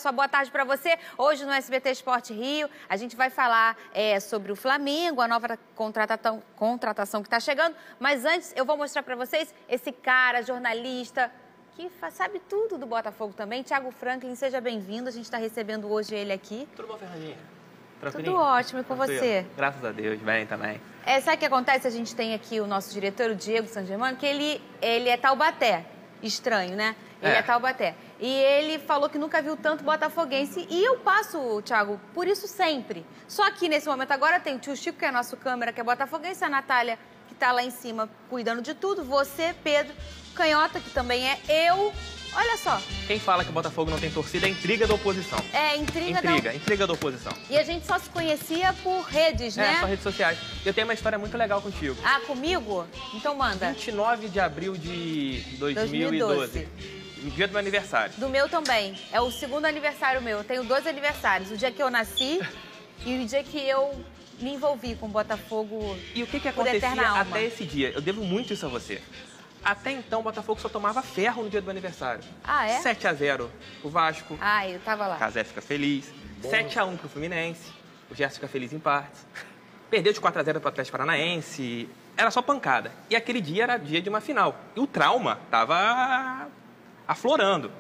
Só boa tarde para você. Hoje no SBT Esporte Rio, a gente vai falar sobre o Flamengo, a nova contratação que está chegando. Mas antes, eu vou mostrar para vocês esse cara, jornalista, que sabe tudo do Botafogo também. Thiago Franklin, seja bem-vindo. A gente está recebendo hoje ele aqui. Tudo bom, Fernandinha? Tranquilinho? Tudo ótimo, e com você? Graças a Deus, bem também. Sabe o que acontece? A gente tem aqui o nosso diretor, o Diego San Germano, que ele é Taubaté. Estranho, né? Ele é Taubaté. E ele falou que nunca viu tanto botafoguense. E eu passo, Thiago, por isso sempre. Só que nesse momento agora tem o tio Chico, que é a nossa câmera, que é botafoguense, a Natália, que tá lá em cima cuidando de tudo. Você, Pedro, Canhota, que também é eu. Olha só. Quem fala que o Botafogo não tem torcida é intriga da oposição. Intriga da oposição. E a gente só se conhecia por redes, né? Só redes sociais. Eu tenho uma história muito legal contigo. Ah, comigo? Então manda. 29 de abril de 2012. No dia do meu aniversário. Do meu também. É o segundo aniversário meu. Eu tenho 2 aniversários. O dia que eu nasci e o dia que eu me envolvi com o Botafogo. E o que acontecia até esse dia? Eu devo muito isso a você. Até então, o Botafogo só tomava ferro no dia do meu aniversário. Ah, é? 7-0 o Vasco. Ah, eu tava lá. Casé fica feliz. 7-1 pro Fluminense. O Gerson fica feliz em partes. Perdeu de 4-0 pro Atlético Paranaense. Era só pancada. E aquele dia era dia de uma final. E o trauma tava aflorando.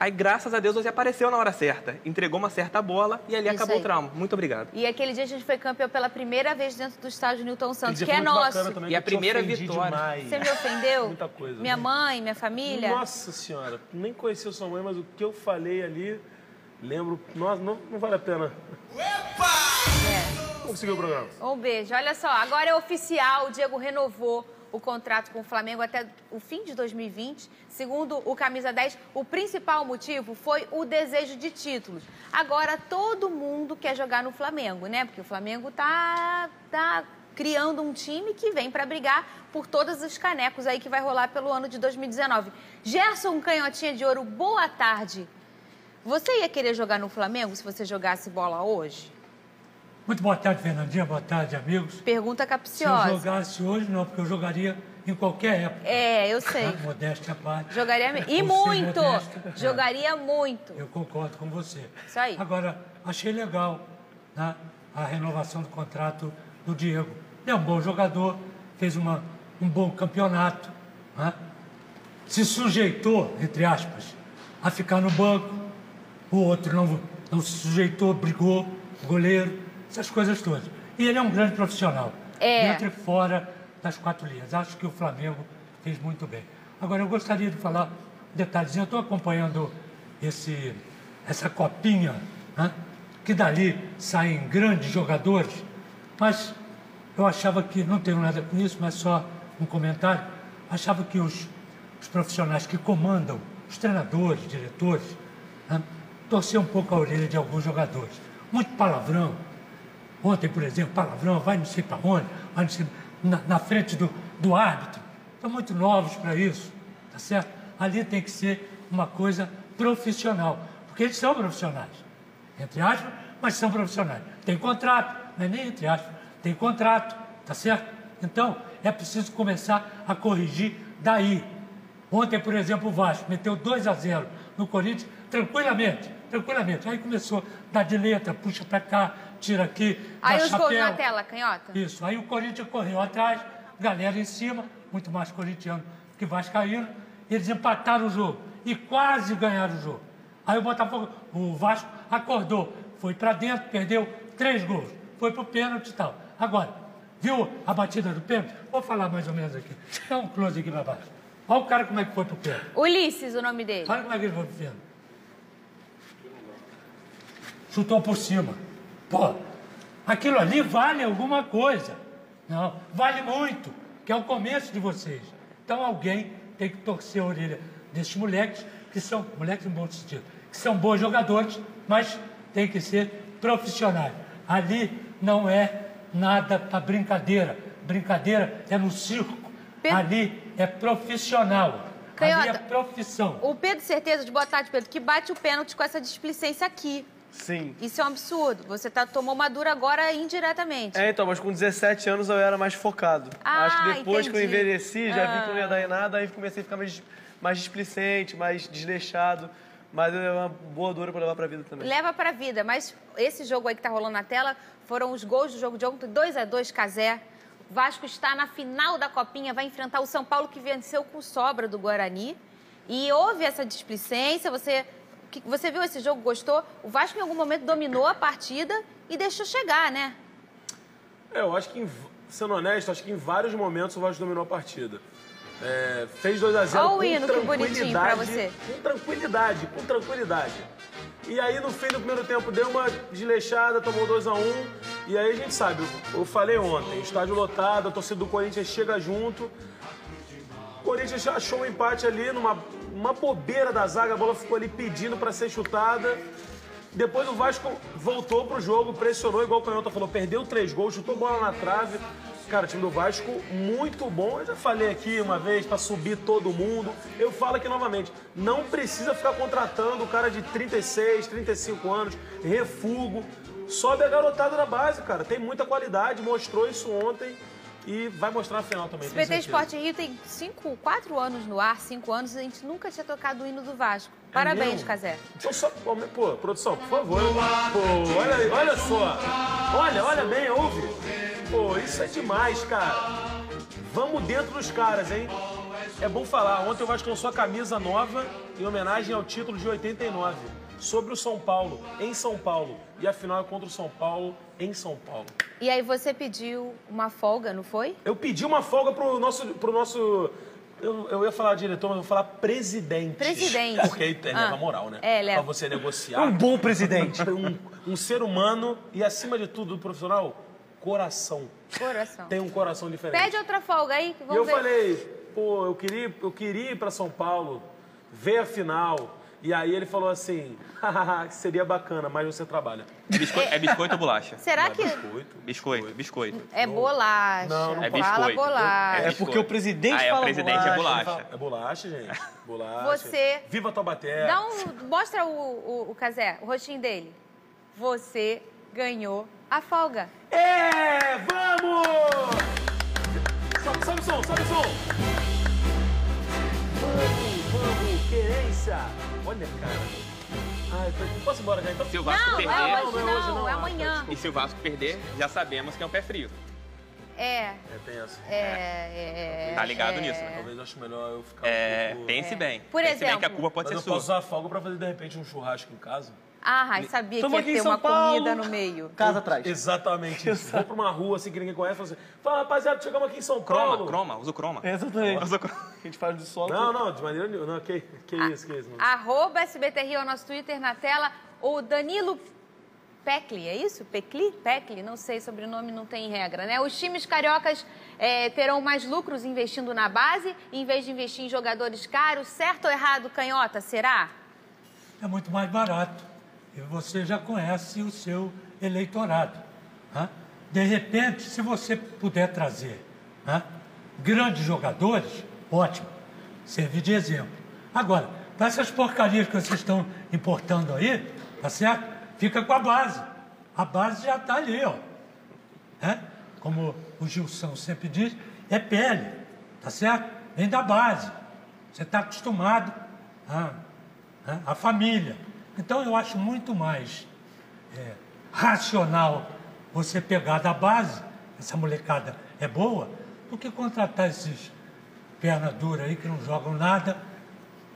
Aí, graças a Deus, você apareceu na hora certa. Entregou uma certa bola e ali acabou o trauma. Muito obrigado. E aquele dia a gente foi campeão pela primeira vez dentro do estádio Newton Santos, que é nosso. Também, e a primeira vitória. Demais. Você me ofendeu? Muita coisa. Minha mãe, minha família. Nossa Senhora, nem conheci sua mãe, mas o que eu falei ali, lembro. Nossa, não vale a pena. Vamos seguir o programa. Um beijo. Olha só, agora é oficial, o Diego renovou o contrato com o Flamengo até o fim de 2020. Segundo o Camisa 10, o principal motivo foi o desejo de títulos. Agora todo mundo quer jogar no Flamengo, né? Porque o Flamengo tá criando um time que vem para brigar por todos os canecos aí que vai rolar pelo ano de 2019. Gerson Canhotinha de Ouro, boa tarde. Você ia querer jogar no Flamengo se você jogasse bola hoje? Muito boa tarde, Fernandinha. Boa tarde, amigos. Pergunta capciosa. Se eu jogasse hoje, não, porque eu jogaria em qualquer época. Eu sei. Modéstia à parte. Jogaria e muito. Jogaria muito. Eu concordo com você. Isso aí. Agora, achei legal, né, a renovação do contrato do Diego. É um bom jogador, fez um bom campeonato, né? Se sujeitou, entre aspas, a ficar no banco. O outro não se sujeitou, brigou, o goleiro. Essas coisas todas. E ele é um grande profissional. Dentro e fora das 4 linhas. Acho que o Flamengo fez muito bem. Agora, eu gostaria de falar um detalhezinho. Eu estou acompanhando essa copinha, né? Que dali saem grandes jogadores, mas eu achava que, não tenho nada com isso, mas só um comentário, achava que os profissionais que comandam, os treinadores, diretores, né, torciam um pouco a orelha de alguns jogadores. Muito palavrão. Ontem, por exemplo, palavrão, vai não sei para onde, vai não sei, na frente do árbitro. Estão muito novos para isso, tá certo? Ali tem que ser uma coisa profissional, porque eles são profissionais, entre aspas, mas são profissionais. Tem contrato, não é nem entre aspas, tem contrato, tá certo? Então, é preciso começar a corrigir daí. Ontem, por exemplo, o Vasco meteu 2-0 no Corinthians, tranquilamente. Aí começou a dar de letra, puxa para cá, tira aqui, aí dá os chapéu. gols na tela, Canhota? Isso, aí o Corinthians correu atrás, galera em cima, muito mais corintiano que vascaíno, eles empataram o jogo e quase ganharam o jogo. Aí o Vasco acordou, foi para dentro, perdeu 3 gols, foi pro pênalti e tal. Agora, viu a batida do pênalti? Vou falar mais ou menos aqui, dá um close aqui para baixo. Olha o cara como é que foi pro pênalti. Ulisses, o nome dele. Olha como é que ele foi pro pênalti. Chutou por cima. Pô, aquilo ali vale alguma coisa. Não, vale muito, que é o começo de vocês. Então alguém tem que torcer a orelha desses moleques, que são, moleques em bom sentido, que são bons jogadores, mas tem que ser profissionais. Ali não é nada para brincadeira. Brincadeira é no circo. Ali é profissional. Canhota, ali é profissão. O Pedro, certeza, de boa tarde, Pedro, que bate o pênalti com essa displicência aqui. Sim. Isso é um absurdo. Você tomou uma dura agora indiretamente. Então, mas com 17 anos eu era mais focado. Acho que depois entendi. que eu envelheci, já vi que não ia dar em nada, aí comecei a ficar mais displicente, mais desleixado. Mas é uma boa dura pra levar pra vida também. Leva pra vida, mas esse jogo aí que tá rolando na tela foram os gols do jogo de ontem, 2-2, Cazé. O Vasco está na final da Copinha, vai enfrentar o São Paulo, que venceu com sobra do Guarani. E houve essa displicência, você viu esse jogo, gostou? O Vasco em algum momento dominou a partida e deixou chegar, né? Eu acho que, sendo honesto, acho que em vários momentos o Vasco dominou a partida. Fez 2-0 Olha com o hino, que bonitinho pra você. Com tranquilidade. E aí, no fim do primeiro tempo, deu uma desleixada, tomou 2-1. E aí, a gente sabe, eu falei ontem, estádio lotado, a torcida do Corinthians chega junto. O Corinthians achou um empate ali, numa bobeira da zaga, a bola ficou ali pedindo pra ser chutada. Depois o Vasco voltou pro jogo, pressionou, igual o Canhota falou, perdeu 3 gols, chutou bola na trave. Cara, o time do Vasco muito bom. Eu já falei aqui uma vez pra subir todo mundo. Eu falo aqui novamente, não precisa ficar contratando o cara de 36, 35 anos, refugo. Sobe a garotada da base, cara. Tem muita qualidade, mostrou isso ontem e vai mostrar na final também. SBT Esporte Rio tem 4 anos no ar, 5 anos, e a gente nunca tinha tocado o hino do Vasco. Parabéns, mesmo? Cazé. Então só, pô, produção, por favor. Pô, olha só. Olha bem, ouve. Pô, isso é demais, cara. Vamos dentro dos caras, hein? É bom falar, ontem o Vasco lançou a camisa nova em homenagem ao título de 89. Sobre o São Paulo, em São Paulo. E a final é contra o São Paulo, em São Paulo. E aí você pediu uma folga, não foi? Eu pedi uma folga pro nosso eu ia falar diretor, mas eu vou falar presidente. Presidente. Porque aí leva moral, né? Leva. Pra você negociar. Um bom presidente. Um ser humano e, acima de tudo, profissional, coração. Coração. Tem um coração diferente. Pede outra folga aí, que E vamos eu ver. falei, pô, eu queria ir pra São Paulo, ver a final. E aí ele falou assim, hahaha, seria bacana, mas você trabalha. É biscoito ou bolacha? Será que Biscoito. é bolacha? Não É Fala biscoito. bolacha. É porque o presidente fala o presidente é bolacha. bolacha. É bolacha, gente. Bolacha. Você- Viva Taubaté. Mostra o Cazé, o rostinho dele. Você ganhou a folga. Vamos! Sobe o som. Vamos, querência. Olha, cara. Posso ir embora já, então? Se o Vasco Não, perder... é hoje não é hoje, não, não. é amanhã. E se o Vasco perder, já sabemos que é um pé frio. É, Pensa. Tá ligado nisso, né? Talvez eu acho melhor eu ficar um pouco... Pense bem. Por Pense bem exemplo- que a culpa pode Mas ser eu sua. posso usar a folga pra fazer, de repente, um churrasco em casa? sabia Tamo que aqui ia em ter São uma Paulo. comida no meio. Casa atrás. Exatamente isso. Vou pra uma rua assim que ninguém conhece e falo assim, fala, rapaziada, chegamos aqui em São Paulo. Usa o croma. Exatamente. Usa o croma. A gente faz de solo. Não, de maneira nenhuma. Não, que isso. Não. @SBT Rio é o nosso Twitter na tela. O Danilo Pecli, é isso? Pecli, não sei, sobrenome não tem regra, né? Os times cariocas terão mais lucros investindo na base, em vez de investir em jogadores caros. Certo ou errado, Canhota, será? É muito mais barato. E você já conhece o seu eleitorado. Né? De repente, se você puder trazer, né, grandes jogadores, ótimo, serve de exemplo. Agora, para essas porcarias que vocês estão importando aí, tá certo? Fica com a base. A base já está ali, ó. Né? Como o Gilson sempre diz, é pele, tá certo? Vem da base. Você está acostumado à família. Então, eu acho muito mais racional você pegar da base, essa molecada é boa, do que contratar esses perna dura aí que não jogam nada,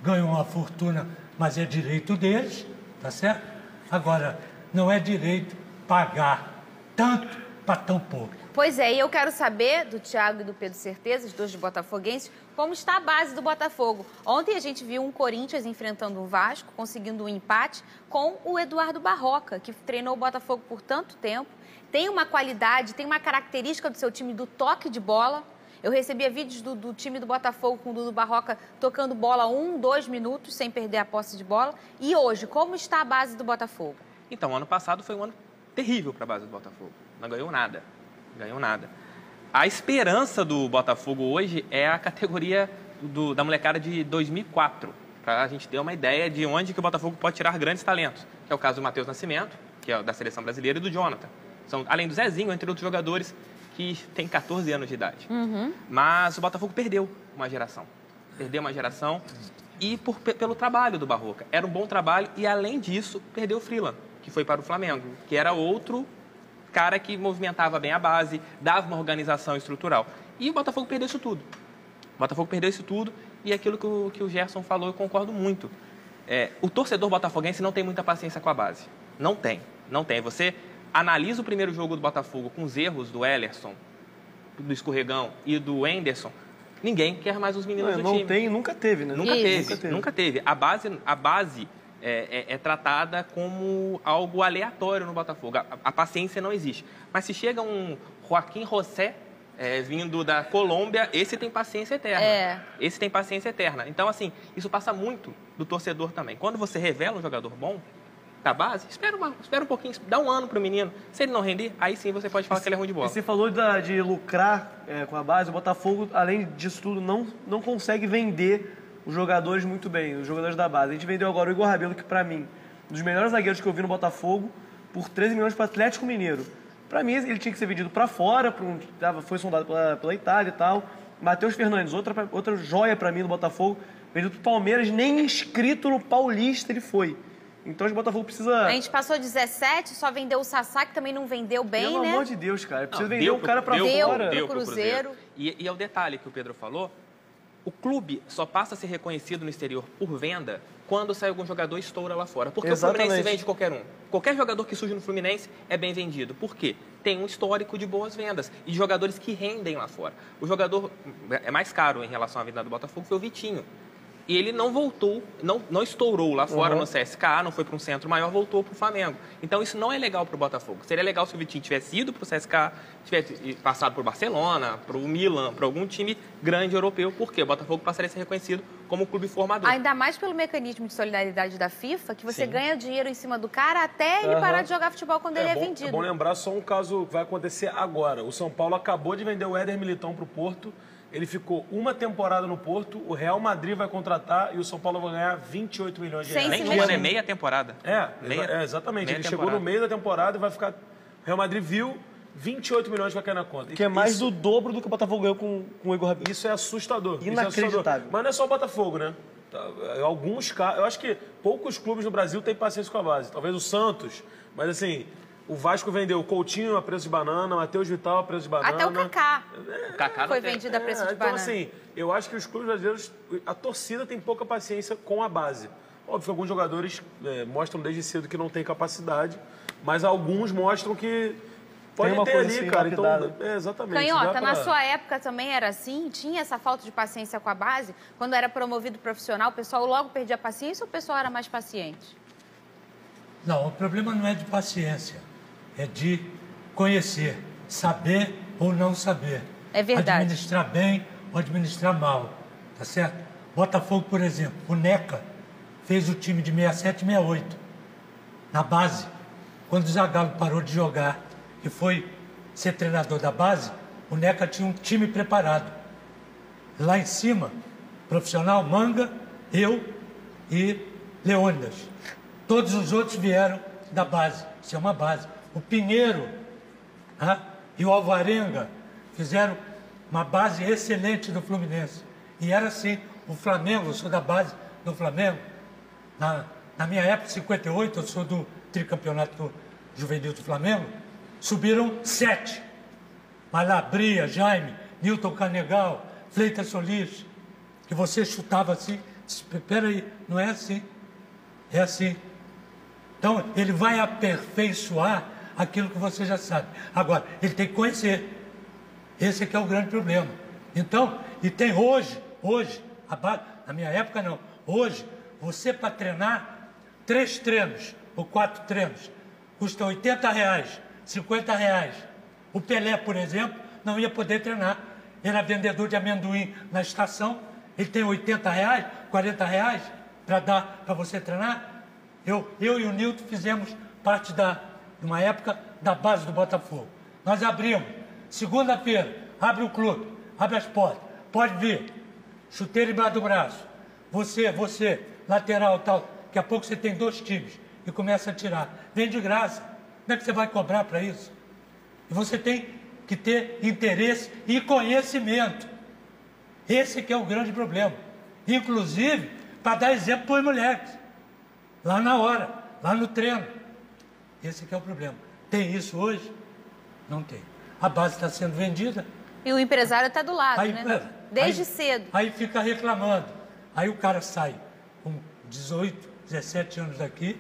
ganham uma fortuna, mas é direito deles, tá certo? Agora, não é direito pagar tanto para tão pouco. Pois é, e eu quero saber do Thiago e do Pedro Certeza, os dois de botafoguenses, como está a base do Botafogo. Ontem a gente viu um Corinthians enfrentando o Vasco, conseguindo um empate com o Eduardo Barroca, que treinou o Botafogo por tanto tempo, tem uma qualidade, tem uma característica do seu time do toque de bola. Eu recebia vídeos do time do Botafogo com o Dudu Barroca tocando bola 2 minutos sem perder a posse de bola. E hoje, como está a base do Botafogo? Então, ano passado foi um ano terrível para a base do Botafogo. Não ganhou nada. A esperança do Botafogo hoje é a categoria da molecada de 2004, para a gente ter uma ideia de onde que o Botafogo pode tirar grandes talentos, que é o caso do Matheus Nascimento, que é da seleção brasileira, e do Jonathan. Além do Zezinho, entre outros jogadores que têm 14 anos de idade. Mas o Botafogo perdeu uma geração. e pelo trabalho do Barroca. Era um bom trabalho e, além disso, perdeu o Freeland, que foi para o Flamengo, que era outro cara que movimentava bem a base, dava uma organização estrutural. E o Botafogo perdeu isso tudo. O Botafogo perdeu isso tudo e aquilo que o Gerson falou, eu concordo muito. O torcedor botafoguense não tem muita paciência com a base. Não tem. Você analisa o primeiro jogo do Botafogo com os erros do Ellerson, do Escorregão e do Henderson, ninguém quer mais os meninos do time. Não tem, nunca teve, né? Nunca teve. A base é tratada como algo aleatório no Botafogo. A paciência não existe. Mas se chega um Joaquim José vindo da Colômbia, esse tem paciência eterna. Esse tem paciência eterna. Então, assim, isso passa muito do torcedor também. Quando você revela um jogador bom da base, espera um pouquinho, dá um ano para o menino. Se ele não render, aí sim você pode falar que ele é ruim de bola. E você falou de lucrar com a base. O Botafogo, além disso tudo, não consegue vender os jogadores muito bem, os jogadores da base. A gente vendeu agora o Igor Rabelo, que para mim, um dos melhores zagueiros que eu vi no Botafogo, por 13 milhões para o Atlético Mineiro. Para mim, ele tinha que ser vendido para fora, foi sondado pela Itália e tal. Matheus Fernandes, outra joia para mim no Botafogo, vendido para o Palmeiras, nem inscrito no Paulista ele foi. Então, o Botafogo precisa... A gente passou 17, só vendeu o Sassá, que também não vendeu bem, Pelo né? amor de Deus, cara. Precisa vender o cara para fora. Deu pro Cruzeiro. E é o detalhe que o Pedro falou, o clube só passa a ser reconhecido no exterior por venda quando sai algum jogador e estoura lá fora. Porque Exatamente. O Fluminense vende qualquer um. Qualquer jogador que surge no Fluminense é bem vendido. Por quê? Tem um histórico de boas vendas e de jogadores que rendem lá fora. O jogador mais caro em relação à venda do Botafogo foi o Vitinho. E ele não voltou, não estourou lá fora no CSKA, não foi para um centro maior, voltou para o Flamengo. Então isso não é legal para o Botafogo. Seria legal se o Vitinho tivesse ido para o CSKA, tivesse passado por Barcelona, para o Milan, para algum time grande europeu, porque o Botafogo passaria a ser reconhecido como clube formador. Ainda mais pelo mecanismo de solidariedade da FIFA, que você ganha dinheiro em cima do cara até ele parar de jogar futebol quando ele é vendido. É bom lembrar só um caso que vai acontecer agora. O São Paulo acabou de vender o Éder Militão para o Porto. Ele ficou uma temporada no Porto, o Real Madrid vai contratar e o São Paulo vai ganhar 28 milhões de reais. Nem meia temporada. Exatamente. Ele chegou no meio da temporada e vai ficar... O Real Madrid viu 28 milhões vai cair na conta. Que é mais do dobro do que o Botafogo ganhou com o Igor Rabelo. Isso é assustador. Inacreditável. Mas não é só o Botafogo, né? Alguns casos... Eu acho que poucos clubes no Brasil têm paciência com a base. Talvez o Santos, mas assim... O Vasco vendeu o Coutinho a preço de banana, o Matheus Vital a preço de banana. Até o Kaká. O Kaká foi vendido a preço de banana. Então, assim, eu acho que os clubes brasileiros, a torcida tem pouca paciência com a base. Óbvio que alguns jogadores mostram desde cedo que não tem capacidade, mas alguns mostram que pode ter ali, assim, cara. Então, exatamente. Canhota, na sua época também era assim? Tinha essa falta de paciência com a base? Quando era promovido profissional, o pessoal logo perdia a paciência ou o pessoal era mais paciente? Não, o problema não é de paciência. É de conhecer, saber ou não saber. É verdade. Administrar bem ou administrar mal, tá certo? Botafogo, por exemplo, o Neca fez o time de 67 e 68, na base. Quando o Zagallo parou de jogar e foi ser treinador da base, o Neca tinha um time preparado. Lá em cima, profissional, Manga, eu e Leônidas. Todos os outros vieram da base, isso é uma base. O Pinheiro e o Alvarenga fizeram uma base excelente do Fluminense. E era assim, o Flamengo, eu sou da base do Flamengo. Na minha época, 58, eu sou do tricampeonato juvenil do Flamengo, subiram 7. Malabria, Jaime, Nilton Carnegal, Fleitas Solis, que você chutava assim. Espera aí, não é assim. É assim. Então, ele vai aperfeiçoar aquilo que você já sabe. Agora, ele tem que conhecer. Esse aqui é o grande problema. Então, e tem hoje, na minha época não, hoje, você para treinar 3 treinos ou 4 treinos, custa R$80, R$50. O Pelé, por exemplo, não ia poder treinar. Ele era vendedor de amendoim na estação, ele tem R$80, R$40 para dar para você treinar. Eu e o Nilton fizemos parte de uma época da base do Botafogo. Nós abrimos, segunda-feira, abre o clube, abre as portas, pode vir, chuteiro embaixo do braço, você, lateral tal, daqui a pouco você tem 2 times e começa a tirar, vem de graça, como é que você vai cobrar para isso? E você tem que ter interesse e conhecimento, esse que é o grande problema. Inclusive, para dar exemplo para os moleques. Lá na hora, lá no treino. Esse que é o problema. Tem isso hoje? Não tem. A base está sendo vendida. E o empresário está do lado, Aí, né? Desde cedo. Aí fica reclamando. Aí o cara sai com 18, 17 anos daqui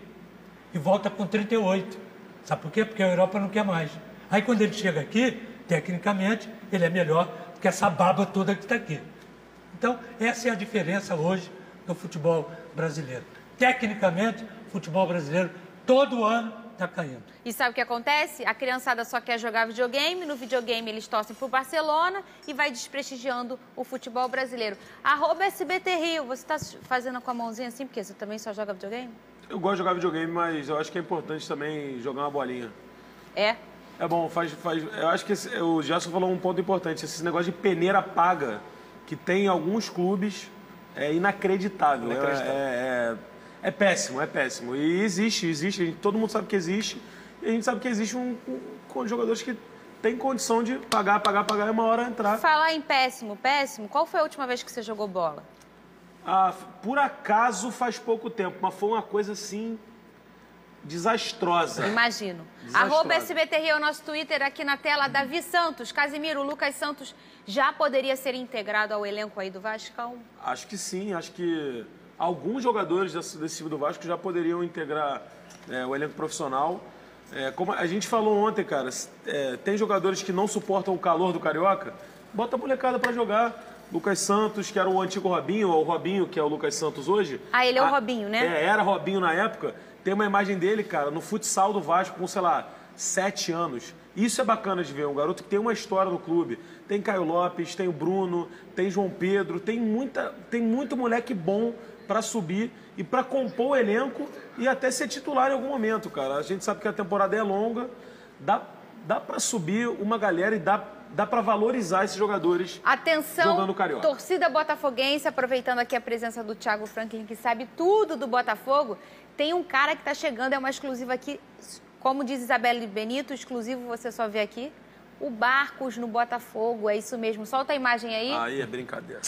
e volta com 38. Sabe por quê? Porque a Europa não quer mais. Aí quando ele chega aqui, tecnicamente, ele é melhor que essa baba toda que está aqui. Então, essa é a diferença hoje do futebol brasileiro. Tecnicamente, o futebol brasileiro todo ano está caindo. E sabe o que acontece? A criançada só quer jogar videogame, no videogame eles torcem pro Barcelona e vai desprestigiando o futebol brasileiro. @SBT Rio, você está fazendo com a mãozinha assim, porque você também só joga videogame? Eu gosto de jogar videogame, mas eu acho que é importante também jogar uma bolinha. É? É bom, eu acho que o Gerson falou um ponto importante. Esse negócio de peneira paga que tem em alguns clubes é inacreditável. É péssimo, é péssimo. E existe. Todo mundo sabe que existe. E a gente sabe que existe com jogadores que têm condição de pagar e uma hora entrar. Falar em péssimo, qual foi a última vez que você jogou bola? Por acaso faz pouco tempo, mas foi uma coisa assim desastrosa. Imagino. Desastrosa. @SBT Rio é o nosso Twitter aqui na tela. Davi Santos, Casimiro, o Lucas Santos já poderia ser integrado ao elenco aí do Vascão? Acho que sim, acho que alguns jogadores desse time do Vasco já poderiam integrar o elenco profissional. Como a gente falou ontem, cara, tem jogadores que não suportam o calor do Carioca, bota a molecada pra jogar. Lucas Santos, que era o antigo Robinho, ou o Robinho, que é o Lucas Santos hoje. Ele é o Robinho, né? Era Robinho na época. Tem uma imagem dele, cara, no futsal do Vasco com, sei lá, 7 anos. Isso é bacana de ver, um garoto que tem uma história no clube. Tem Caio Lopes, tem o Bruno, tem João Pedro, tem muito moleque bom para subir e para compor o elenco e até ser titular em algum momento, cara. A gente sabe que a temporada é longa, dá para subir uma galera e dá para valorizar esses jogadores. Atenção, jogando Carioca. Torcida botafoguense, aproveitando aqui a presença do Thiago Franklin, que sabe tudo do Botafogo. Tem um cara que está chegando, é uma exclusiva aqui, como diz Isabelle Benito, exclusivo você só vê aqui. O Barcos no Botafogo, é isso mesmo. Solta a imagem aí. Aí é brincadeira.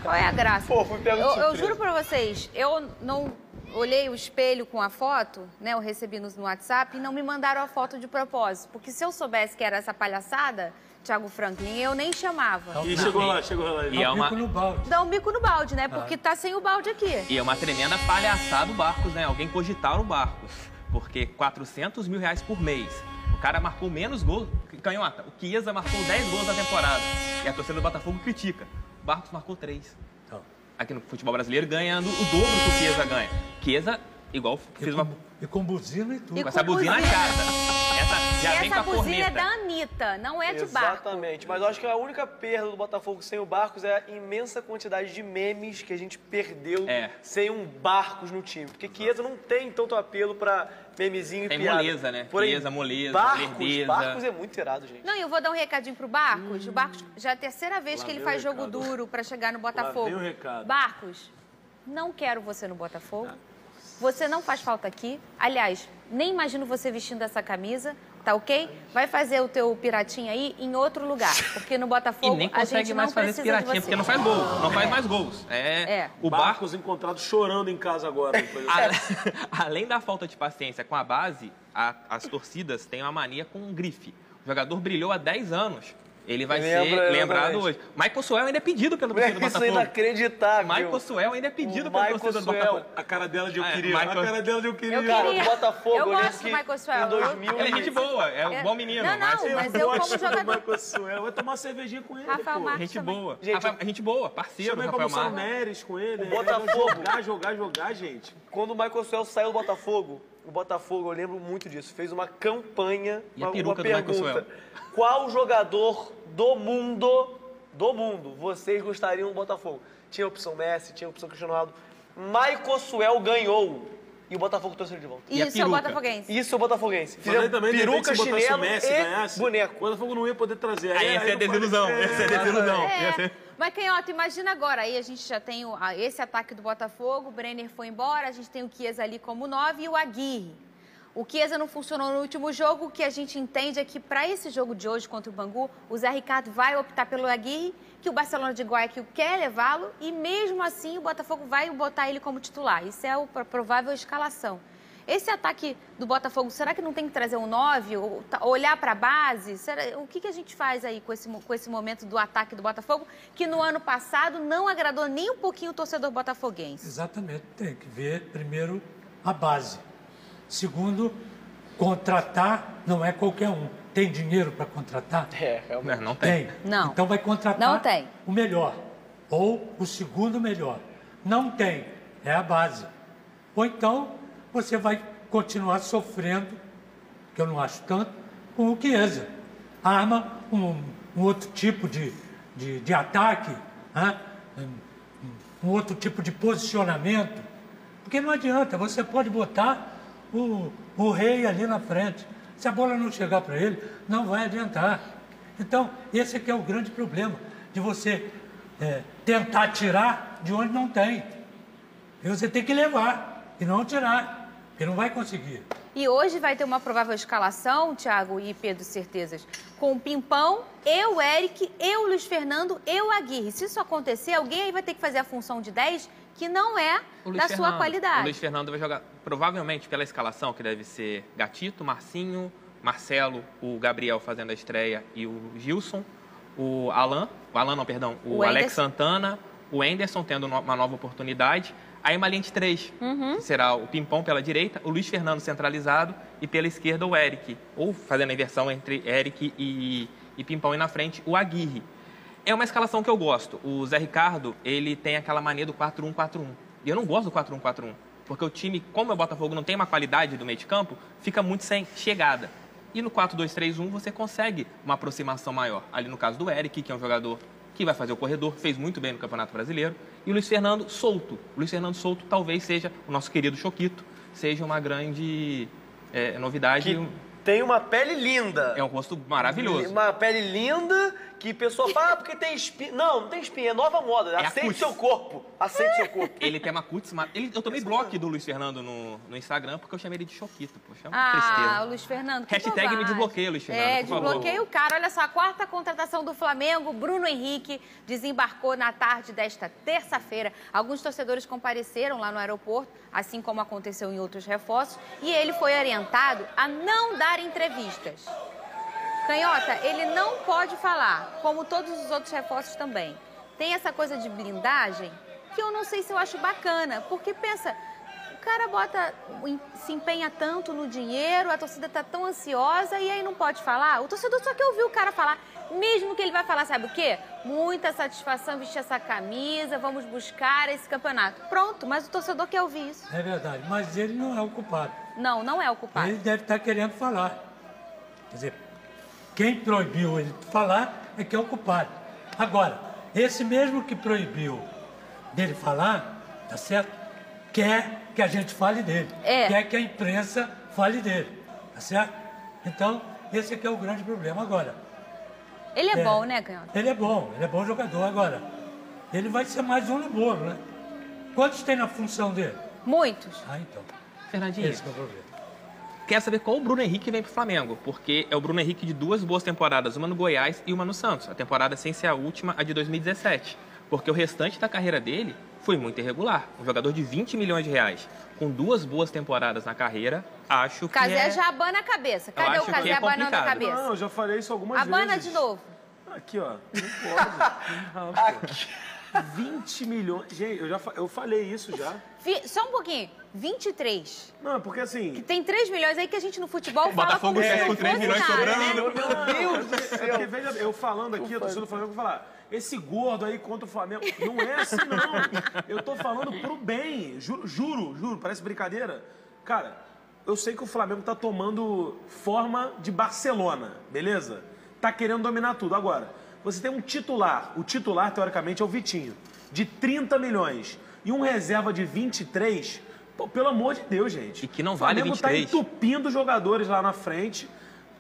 Qual é a graça? Pô, fui pego de eu surpresa. juro pra vocês, eu não olhei o espelho com a foto, né? Eu recebi no WhatsApp e não me mandaram a foto de propósito. Porque se eu soubesse que era essa palhaçada, Thiago Franklin, eu nem chamava. E chegou lá. E é uma... Bico no balde. Dá um bico no balde, né? Porque tá sem o balde aqui. E é uma tremenda palhaçada o Barcos, né? Alguém cogitar o Barcos. Porque 400 mil reais por mês. O cara marcou menos gols. Canhota, o Chiesa marcou 10 gols na temporada. E a torcida do Botafogo critica. O Barcos marcou 3. Aqui no futebol brasileiro ganhando o dobro que o Chiesa ganha. Chiesa, igual, fez uma... E com buzina e tudo. E Com essa buzina na cara. Essa já vem com essa a buzina é corneta. da Anitta, não é de Barco. Exatamente, mas eu acho que a única perda do Botafogo sem o Barcos é a imensa quantidade de memes que a gente perdeu sem um Barcos no time. Porque Chiesa não tem tanto apelo pra memezinho Tem e piada. moleza, né? Porém, Chiesa, moleza, Barcos lerdeza. é muito irado, gente. Não, e eu vou dar um recadinho pro Barcos. O Barcos já é a terceira vez que ele vem faz o jogo recado. duro pra chegar no Botafogo. vem o recado. Barcos, não quero você no Botafogo. Você não faz falta aqui. Aliás, nem imagino você vestindo essa camisa, tá ok? Vai fazer o teu piratinha aí em outro lugar. Porque no E Botafogo nem a gente consegue não mais fazer esse precisa de piratinha, você. porque não faz gol. Não faz mais gols. O Barcos, Barcos encontrado chorando em casa agora. além da falta de paciência com a base, as torcidas têm uma mania com um grife. O jogador brilhou há 10 anos. Ele vai ser lembrado hoje. Michael Suel ainda é pedido pelo torcida do Isso é Botafogo. inacreditável. Michael Suel ainda é pedido O pelo Michael torcida do Suel. Botafogo. A cara dela de eu É, queria. Michael- A cara dela de eu queria. Eu Cara, queria. o Botafogo, Eu lembro gosto do que Michael Suel. em 2000... Ele é gente boa, é um bom menino. Não, mas- mas eu como gosto do jogador... Michael Suel. Vai tomar uma cervejinha com ele, Rafael pô. Marques Gente também. boa. Gente, Gente boa, parceiro Chama do ele pra Rafael almoçar o Marques. Neres com ele. O Botafogo. Jogar, gente. Quando o Michael Suel saiu do Botafogo, eu lembro muito disso, fez uma campanha, E a uma peruca do Michael pergunta. Suel? Qual jogador do mundo vocês gostariam do Botafogo? Tinha a opção Messi, tinha a opção Cristiano Ronaldo. Michael Suel ganhou e o Botafogo trouxe ele de volta. E a Isso é o peruca? Botafoguense. Isso é o Botafoguense. Mas aí também, de repente, peruca, se botasse o chinelo Messi e ganhasse, boneco. o Botafogo não ia poder trazer. Aí essa é a não desilusão. pode- Essa é a desilusão. É, mas Canhota, imagina agora, aí a gente já tem esse ataque do Botafogo, o Brenner foi embora, a gente tem o Chiesa ali como 9 e o Aguirre. O Chiesa não funcionou no último jogo. O que a gente entende é que, para esse jogo de hoje contra o Bangu, o Zé Ricardo vai optar pelo Aguirre, que o Barcelona de Guayaquil quer levá-lo, e mesmo assim o Botafogo vai botar ele como titular. Isso é a provável escalação. Esse ataque do Botafogo, será que não tem que trazer um 9? Olhar para a base? O que a gente faz aí com esse momento do ataque do Botafogo, que no ano passado não agradou nem um pouquinho o torcedor botafoguense? Exatamente. Tem que ver, primeiro, a base. Segundo, contratar não é qualquer um. Tem dinheiro para contratar? Realmente. Não tem. Não. Então vai contratar Não tem. o melhor. Ou o segundo melhor. Não tem. É a base. Ou então você vai continuar sofrendo, que eu não acho tanto, com o Chiesa. Arma um outro tipo de ataque, né? Um outro tipo de posicionamento. Porque não adianta, você pode botar o rei ali na frente. Se a bola não chegar para ele, não vai adiantar. Então, esse aqui é o grande problema, de você tentar tirar de onde não tem. E você tem que levar e não tirar, porque não vai conseguir. E hoje vai ter uma provável escalação, Thiago e Pedro Certezas, com o Pimpão, eu, Eric, eu, Luiz Fernando, eu, Aguirre. Se isso acontecer, alguém aí vai ter que fazer a função de 10, que não é da sua qualidade. O Luiz Fernando vai jogar, provavelmente, pela escalação, que deve ser Gatito, Marcinho, Marcelo, o Gabriel fazendo a estreia e o Gilson, o Alex Santana, o Enderson tendo uma nova oportunidade. Aí uma linha de 3, que será o Pimpão pela direita, o Luiz Fernando centralizado e pela esquerda o Eric. Ou fazendo a inversão entre Eric e Pimpão e na frente o Aguirre. É uma escalação que eu gosto. O Zé Ricardo, ele tem aquela mania do 4-1-4-1. E eu não gosto do 4-1-4-1, porque o time, como o Botafogo não tem uma qualidade do meio de campo, fica muito sem chegada. E no 4-2-3-1 você consegue uma aproximação maior. Ali no caso do Eric, que é um jogador que vai fazer o corredor, fez muito bem no Campeonato Brasileiro. E o Luiz Fernando solto. O Luiz Fernando solto talvez seja o nosso querido Choquito, seja uma grande novidade. Que tem uma pele linda. É um rosto maravilhoso. Uma pele linda que a pessoa fala, porque tem espinha. Não, não tem espinha, é nova moda. Aceite seu corpo. Aceite seu corpo. Ele tem uma cutis. Eu tomei bloco do Luiz Fernando no Instagram porque eu chamei ele de Choquito. Poxa, é uma tristeza. O Luiz Fernando, que Hashtag bobagem. me desbloqueia, Luiz Fernando, por favor. Desbloqueia o cara. Olha só, a quarta contratação do Flamengo, Bruno Henrique, desembarcou na tarde desta terça-feira. Alguns torcedores compareceram lá no aeroporto, assim como aconteceu em outros reforços, e ele foi orientado a não dar entrevistas. Canhota, ele não pode falar, como todos os outros reforços também. Tem essa coisa de blindagem que eu não sei se eu acho bacana, porque pensa, o cara se empenha tanto no dinheiro, a torcida tá tão ansiosa e aí não pode falar. O torcedor só quer ouvir o cara falar, mesmo que ele vai falar, sabe o quê? Muita satisfação vestir essa camisa, vamos buscar esse campeonato. Pronto, mas o torcedor quer ouvir isso. É verdade, mas ele não é o culpado. Não é o culpado. Ele deve estar querendo falar. Quer dizer, quem proibiu ele de falar é que é o culpado. Agora, esse mesmo que proibiu dele falar, tá certo? Quer que a gente fale dele. Quer que a imprensa fale dele, tá certo? Então, esse aqui é o grande problema. Agora, ele é bom, né, Canhota? ele é bom jogador. Agora, ele vai ser mais um no bolo, né? Quantos tem na função dele? Muitos. Então. Fernandinho, Esse é o problema. quero saber qual o Bruno Henrique vem pro Flamengo, porque é o Bruno Henrique de 2 boas temporadas, uma no Goiás e uma no Santos. A temporada sem ser a última, a de 2017. Porque o restante da carreira dele foi muito irregular. Um jogador de 20 milhões de reais, com 2 boas temporadas na carreira, acho que Casé já abana a cabeça. Cadê o Casé abanando a cabeça? Não, eu já falei isso algumas vezes. Abana de novo. Aqui, ó. Não pode. Aqui. 20 milhões. Gente, eu falei isso já. Só um pouquinho. 23. Não, porque assim... Que tem 3 milhões aí que a gente no futebol fala Botafogo como se não com 3 fosse milhões nada, sobrando. né? Meu Deus do É céu. porque, veja, eu falando aqui, a torcida do Flamengo vai falar, esse gordo aí contra o Flamengo, não é assim não. Eu tô falando pro bem, juro, parece brincadeira. Cara, eu sei que o Flamengo tá tomando forma de Barcelona, beleza? Tá querendo dominar tudo. Agora, você tem um titular, o titular teoricamente é o Vitinho, de 30 milhões, e um reserva de 23, pô, pelo amor de Deus, gente. E que não vale 23. O Flamengo tá entupindo jogadores lá na frente.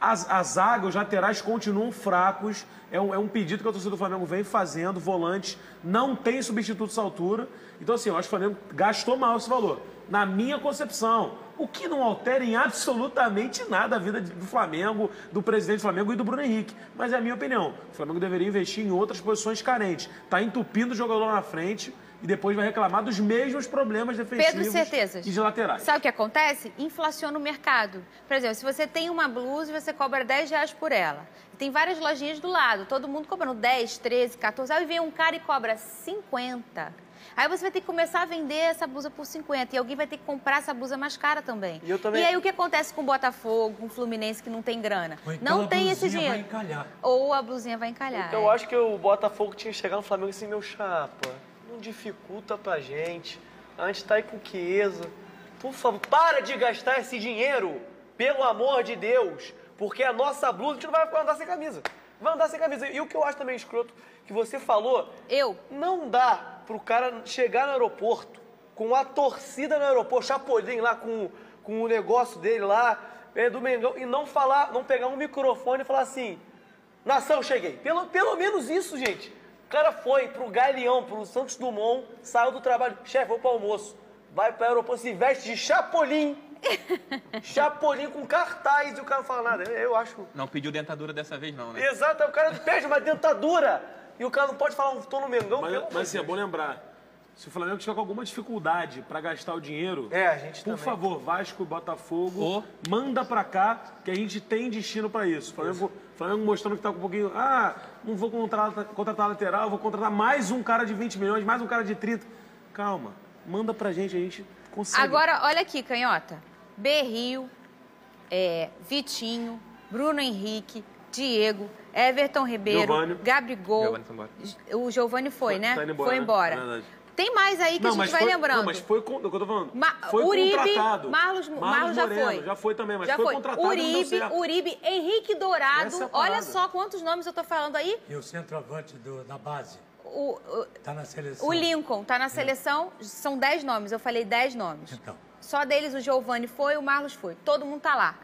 A zaga, os laterais continuam fracos. É um pedido que a torcida do Flamengo vem fazendo. Volantes não tem substitutos à altura. Então, assim, eu acho que o Flamengo gastou mal esse valor. na minha concepção. O que não altera em absolutamente nada a vida do Flamengo, do presidente do Flamengo e do Bruno Henrique. Mas é a minha opinião. O Flamengo deveria investir em outras posições carentes. Está entupindo o jogador lá na frente e depois vai reclamar dos mesmos problemas defensivos Pedro, certezas. e de laterais. Sabe o que acontece? Inflaciona o mercado. Por exemplo, se você tem uma blusa e você cobra R$10 por ela, tem várias lojinhas do lado, todo mundo cobrando 10, 13, 14, aí vem um cara e cobra 50. Aí você vai ter que começar a vender essa blusa por 50 e alguém vai ter que comprar essa blusa mais cara também. E eu também... E aí o que acontece com o Botafogo, com o Fluminense que não tem grana? Ou então não tem esse dinheiro. Vai encalhar. Ou a blusinha vai encalhar. Então eu acho que o Botafogo tinha que chegar no Flamengo assim, meu chapa, não dificulta pra gente. A gente tá aí com Chiesa. Por favor, para de gastar esse dinheiro, pelo amor de Deus. Porque a nossa blusa, a gente não vai andar sem camisa. Vai andar sem camisa. E o que eu acho também escroto, que você falou... Não dá pro cara chegar no aeroporto, com a torcida no aeroporto, Chapolin lá com o negócio dele lá, do Mengão, e não falar, não pegar um microfone e falar assim, nação, cheguei. Pelo menos isso, gente. O cara foi pro Galeão, pro Santos Dumont, saiu do trabalho, chefe, vou pro almoço. Vai pro aeroporto, se veste de Chapolin. Chapolin com cartaz e o cara não fala nada. Eu acho... Não pediu dentadura dessa vez, não, né? Exato, o cara pede uma dentadura. E o cara não pode falar um tom no Mengão. Mas assim, é bom lembrar, se o Flamengo tiver com alguma dificuldade para gastar o dinheiro, a gente por também. Favor, Vasco e Botafogo, manda para cá que a gente tem destino para isso. O Flamengo mostrando que tá com um pouquinho, não vou contratar lateral, vou contratar mais um cara de 20 milhões, mais um cara de 30. Calma, manda pra gente, a gente consegue. Agora, olha aqui, Canhota. Berrio, Vitinho, Bruno Henrique, Diego, Everton Ribeiro, Giovani. Gabigol. Giovani foi embora. O Giovani foi, né? Tá indo embora, foi né? embora. Verdade. Tem mais aí que a gente vai lembrando. Não, mas foi o que eu tô falando. foi Uribe, contratado. Marlos já Moreno, foi. Já foi também, mas já foi contratado e não deu certo. Uribe, Henrique Dourado. Essa é a Olha parada. só quantos nomes eu tô falando aí. E o centroavante da base? Tá na seleção. O Lincoln tá na seleção, são 10 nomes. Eu falei 10 nomes. Então. Só deles o Giovani foi, o Marlos foi. Todo mundo tá lá.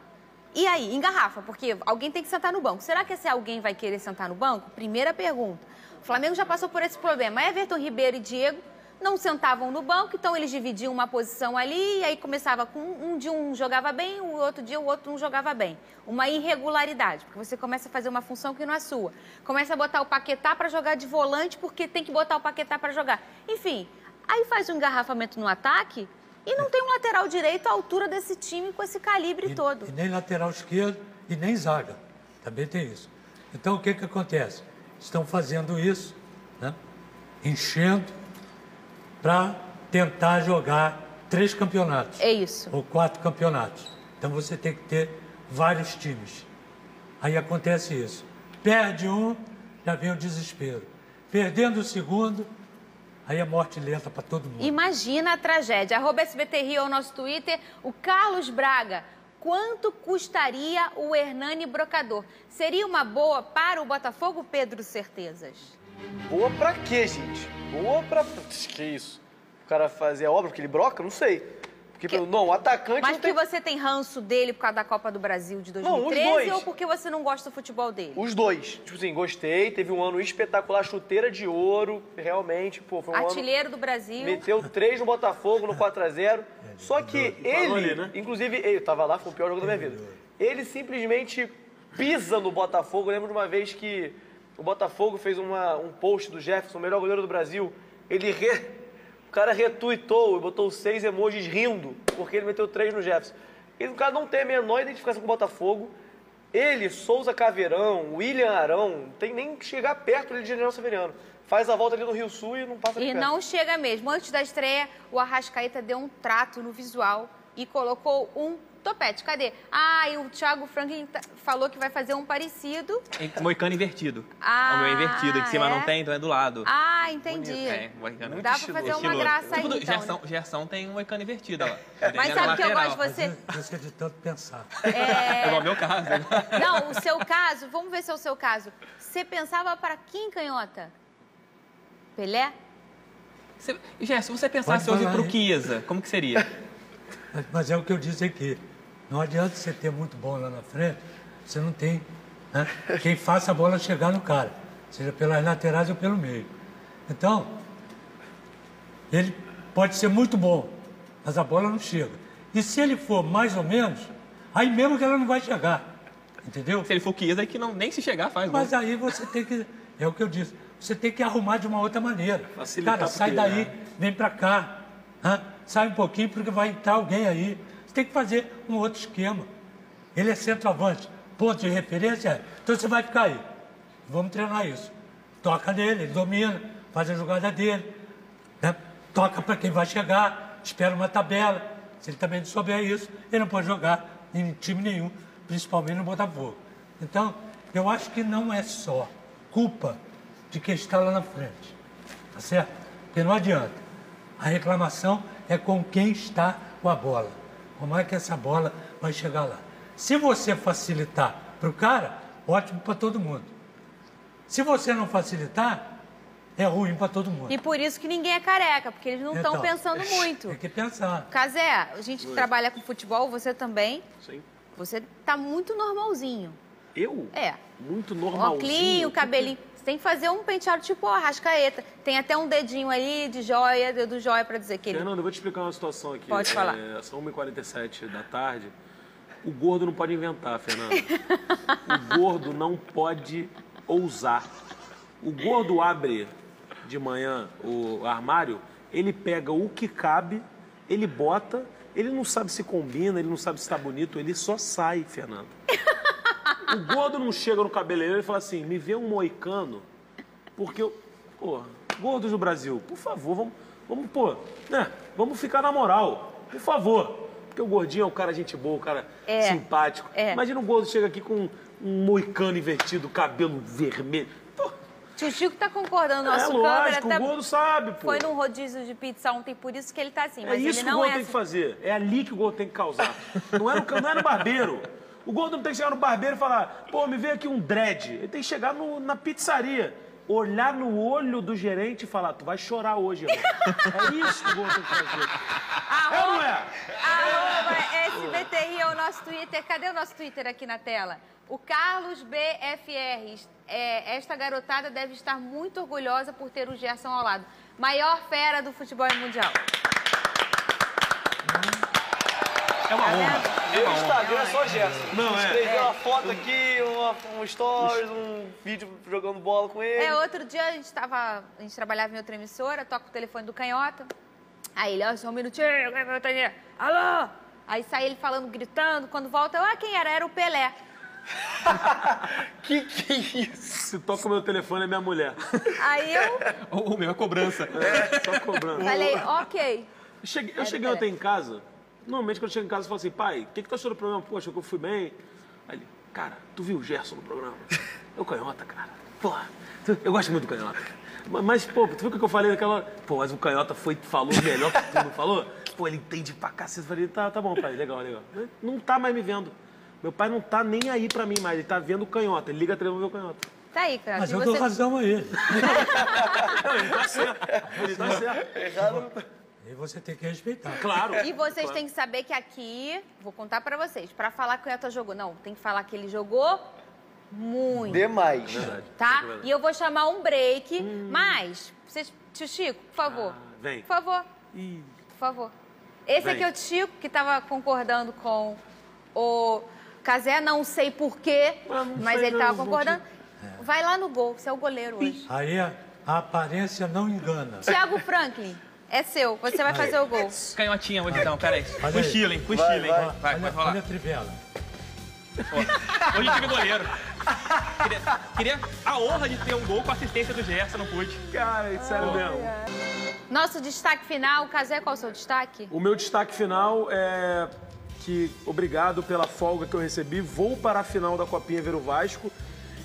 E aí, engarrafa, porque alguém tem que sentar no banco. Será que esse alguém vai querer sentar no banco? Primeira pergunta. O Flamengo já passou por esse problema. Everton Ribeiro e Diego não sentavam no banco, então eles dividiam uma posição ali e aí começava com um jogava bem, o outro dia o outro não jogava bem. Uma irregularidade, porque você começa a fazer uma função que não é sua. Começa a botar o Paquetá para jogar de volante porque tem que botar o Paquetá para jogar. Enfim, aí faz um engarrafamento no ataque e não tem um lateral direito à altura desse time com esse calibre todo. E nem lateral esquerdo e nem zaga. Também tem isso. Então, o que acontece? Estão fazendo isso, né? Enchendo para tentar jogar 3 campeonatos. É isso. Ou 4 campeonatos. Então, você tem que ter vários times. Aí acontece isso. Perde um, já vem o desespero. Perdendo o segundo, aí a morte lenta para todo mundo. Imagina a tragédia. @SBT Rio é o nosso Twitter. O Carlos Braga. Quanto custaria o Hernani Brocador? Seria uma boa para o Botafogo, Pedro Certezas? Boa pra quê, gente? Boa pra... Que isso? O cara fazer a obra porque ele broca? Não sei. Porque, não, o atacante Mas não tem... porque você tem ranço dele por causa da Copa do Brasil de 2013 Não, os dois. ou porque você não gosta do futebol dele? Os dois. Tipo assim, gostei. Teve um ano espetacular, chuteira de ouro. Realmente, pô, foi um Artilheiro ano... do Brasil. Meteu 3 no Botafogo, no 4-0. Só que ele, ali, né? inclusive, eu tava lá, foi o pior jogo da minha vida. Ele simplesmente pisa no Botafogo. Eu lembro de uma vez que o Botafogo fez um post do Jefferson, o melhor goleiro do Brasil. O cara retuitou e botou 6 emojis rindo, porque ele meteu 3 no Jefferson. O cara não tem a menor identificação com o Botafogo. Ele, Souza Caveirão, William Arão, não tem nem que chegar perto de General Severiano. Faz a volta ali no Rio Sul e não passa de E perto. não chega mesmo. Antes da estreia, o Arrascaeta deu um trato no visual e colocou um topete. Cadê? E o Thiago Franklin falou que vai fazer um parecido. Moicano invertido. Ah, o meu invertido, de cima é? não tem, então é do lado. Entendi. Moicano. Dá pra fazer uma graça aí, Tipo, então. Né? Gerson tem um moicano invertido, ó. Mas sabe o que eu gosto de você? Você de tanto pensar. É igual o meu caso. Não, o seu caso, vamos ver se é o seu caso. Você pensava para quem, Canhota? Pelé? Gerson, se você pensasse Pode hoje falar, pro hein? Chiesa, como que seria? Mas é o que eu disse aqui. Não adianta você ter muito bom lá na frente, você não tem, né, quem faça a bola chegar no cara, seja pelas laterais ou pelo meio. Então, ele pode ser muito bom, mas a bola não chega. E se ele for mais ou menos, aí mesmo que ela não vai chegar, entendeu? Se ele for Chiesa, aí que não, nem se chegar faz gol. Mas aí você tem que, é o que eu disse, você tem que arrumar de uma outra maneira. Facilitar Cara, sai porque, daí, vem pra cá, sai um pouquinho porque vai entrar alguém aí. Você tem que fazer um outro esquema. Ele é centroavante, ponto de referência, então você vai ficar aí. Vamos treinar isso. Toca nele, ele domina, faz a jogada dele, né? Toca para quem vai chegar, espera uma tabela. Se ele também não souber isso, ele não pode jogar em time nenhum, principalmente no Botafogo. Então, eu acho que não é só culpa de quem está lá na frente, tá certo? Porque não adianta. A reclamação é com quem está com a bola. Como é que essa bola vai chegar lá? Se você facilitar para o cara, ótimo para todo mundo. Se você não facilitar, é ruim para todo mundo. E por isso que ninguém é careca, porque eles não estão Então, pensando muito. Tem que pensar. Casé, a gente trabalha com futebol, você também. Sim. Você tá muito normalzinho. Eu? É. Muito normalzinho. Óculinho, cabelinho. Você tem que fazer um penteado tipo o Arrascaeta. Tem até um dedinho aí de joia, dedo joia, pra dizer que ele... Fernando, eu vou te explicar uma situação aqui. Pode falar. São 1h47 da tarde. O gordo não pode inventar, Fernando. O gordo não pode ousar. O gordo abre de manhã o armário, ele pega o que cabe, ele bota, ele não sabe se combina, ele não sabe se está bonito, ele só sai, Fernando. O gordo não chega no cabeleireiro e fala assim, me vê um moicano, porque eu... Pô, gordos do Brasil, por favor, vamos ficar na moral, por favor. Porque o gordinho é um cara gente boa, um cara simpático. Imagina um gordo chega aqui com um moicano invertido, cabelo vermelho. Pô, Tio Chico tá concordando, nosso lógico, câmera até o gordo sabe, pô. foi num rodízio de pizza ontem, por isso que ele tá assim. Mas isso ele que o não gordo é tem assim. que fazer. É ali que o gordo tem que causar. Não é no barbeiro. O gordo não tem que chegar no barbeiro e falar, pô, me vê aqui um dread. Ele tem que chegar na pizzaria, olhar no olho do gerente e falar, tu vai chorar hoje, irmão. É isso que o gordo tem que fazer. É ou não é? @SBTI é o nosso Twitter. Cadê o nosso Twitter aqui na tela? O Carlos BFR. Esta garotada deve estar muito orgulhosa por ter o Gerson ao lado. Maior fera do futebol mundial. É uma honra. Meu Instagram é só Gerson. Não, Escrever uma foto aqui, um stories, um vídeo jogando bola com ele. Outro dia a gente trabalhava em outra emissora, toca o telefone do Canhota. Aí ele, só um minutinho, alô? Aí sai ele falando, gritando, quando volta, quem era? Era o Pelé. Que é isso? Se toca o meu telefone é minha mulher. Aí eu O meu é cobrança. Só cobrando. falei, ok. Eu cheguei ontem em casa, normalmente quando eu chego em casa eu falo assim, pai, o que tu achou do programa? Poxa, eu fui bem. Aí ele, cara, tu viu o Gerson no programa? É o Canhota, cara. Porra, eu gosto muito do Canhota. Mas, pô, tu viu o que eu falei naquela hora? Pô, mas o Canhota falou melhor que tu não falou? Pô, ele entende pra cacete. Eu falei, tá bom, pai, legal. Não tá mais me vendo. Meu pai não tá nem aí pra mim mais, ele tá vendo o Canhota. Ele liga a televisão e vê o Canhota. Tá aí, Canhota. Mas E eu você... dou razão a ele. Não, ele tá certo. Ele tá certo. E você tem que respeitar. Claro. E vocês têm que saber que aqui, vou contar pra vocês, pra falar que o Canhota jogou, não, tem que falar que ele jogou muito. Demais. Tá? E eu vou chamar um break, mas, vocês, tio Chico, por favor. Vem. Por favor. Por favor. Esse Vem. aqui é o Chico, que estava concordando com o Casé, não sei porquê, mas ele estava concordando. Vai lá no gol, você é o goleiro hoje. Aí a aparência não engana. Thiago Franklin, é seu, você vai fazer o gol. Canhotinha hoje então, peraí. Olha aí. Cochilem. Vai rolar. Olha a trivela. Hoje tive goleiro. Queria a honra de ter um gol com assistência do Gerson, não pude. Cara, é sério mesmo. Nosso destaque final, Casé, qual é o seu destaque? O meu destaque final é que, obrigado pela folga que eu recebi, vou para a final da Copinha ver o Vasco.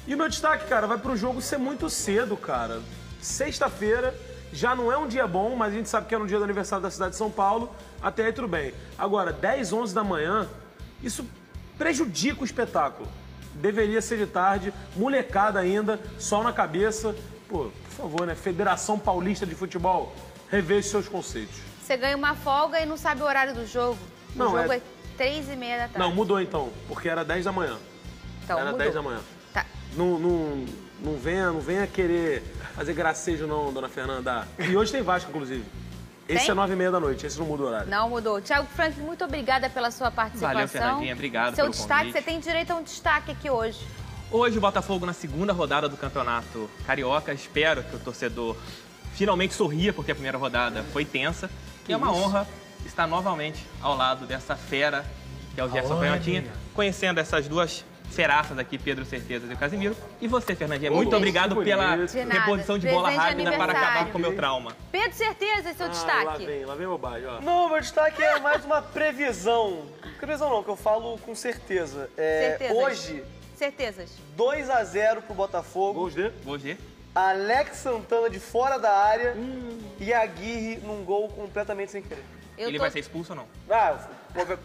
E o meu destaque, cara, vai pro jogo ser muito cedo, cara. Sexta-feira, já não é um dia bom, mas a gente sabe que é no dia do aniversário da cidade de São Paulo, até aí tudo bem. Agora, 10, 11 da manhã, isso prejudica o espetáculo. Deveria ser de tarde, molecada ainda, sol na cabeça. Pô, por favor, né? Federação Paulista de Futebol, reveja seus conceitos. Você ganha uma folga e não sabe o horário do jogo. Não, o jogo é- é 3h30 da tarde. Não, mudou então, porque era 10 da manhã. Então, Era mudou. 10 da manhã. Tá. Não venha querer fazer gracejo não, dona Fernanda. E hoje tem Vasco, inclusive. Esse Tem? é 9h30 da noite, esse não muda o horário. Não mudou. Thiago Frank, muito obrigada pela sua participação. Valeu, Fernandinha. Obrigado Seu pelo destaque, convite. você tem direito a um destaque aqui hoje. Hoje o Botafogo na segunda rodada do Campeonato Carioca. Espero que o torcedor finalmente sorria, porque a primeira rodada foi tensa. E é uma honra estar novamente ao lado dessa fera, que é o Gerson Canhotinha, conhecendo essas duas feraças aqui, Pedro Certezas e o Casimiro. E você, Fernandinha, muito obrigado pela De nada. reposição de bola Presente de rápida para aniversário. acabar com o meu trauma. Pedro Certeza, seu Lá destaque. vem bobagem, ó. Não, meu destaque é mais uma previsão. Previsão não, que eu falo com certeza. Certezas. Hoje, Certezas. 2-0 pro Botafogo. Gols de... Hoje, Alex Santana de fora da área e Aguirre num gol completamente sem querer. ele vai ser expulso ou não? Ah,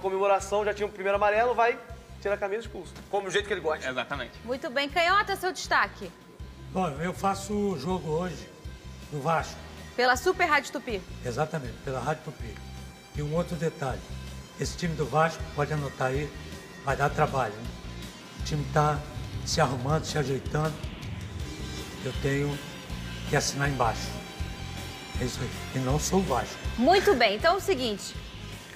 comemoração, já tinha o primeiro amarelo, vai tirar a camisa e expulso. Como o jeito que ele gosta. Exatamente. Muito bem. Canhota, seu destaque. Olha, eu faço o jogo hoje do Vasco, Pela Super Rádio Tupi. exatamente, pela Rádio Tupi. E um outro detalhe, esse time do Vasco, pode anotar aí, vai dar trabalho. Né? O time está se arrumando, se ajeitando. Eu tenho que assinar embaixo. É isso aí. E não sou o Vasco. Muito bem. Então é o seguinte.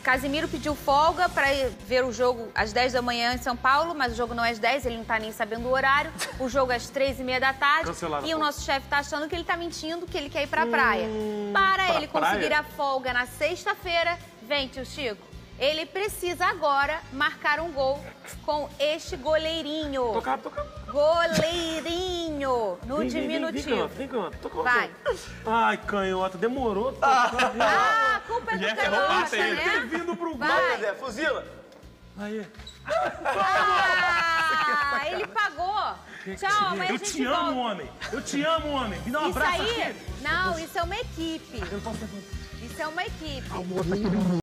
Casimiro pediu folga para ir ver o jogo às 10 da manhã em São Paulo, mas o jogo não é às 10, ele não tá nem sabendo o horário. O jogo é às 3h30 da tarde. Cancelado. E o nosso chefe tá achando que ele tá mentindo, que ele quer ir pra praia. Para ele conseguir praia? a folga na sexta-feira, vem, tio Chico. Ele precisa agora marcar um gol com este goleirinho. Tocar. Goleirinho, no diminutivo. Vem, canhota. Toca. Vai. Ai, canhota, demorou. Ah, a culpa é do Já errou o passe Canhota, aí. né? Vindo pro gol. Vai. Zé, fuzila. Aí, Ah, ele pagou. Tchau, amanhã a Eu gente te volta. amo, homem. Eu te amo, homem. Me dá um Isso abraço aí, aqui. não, isso é uma equipe. Isso é uma equipe.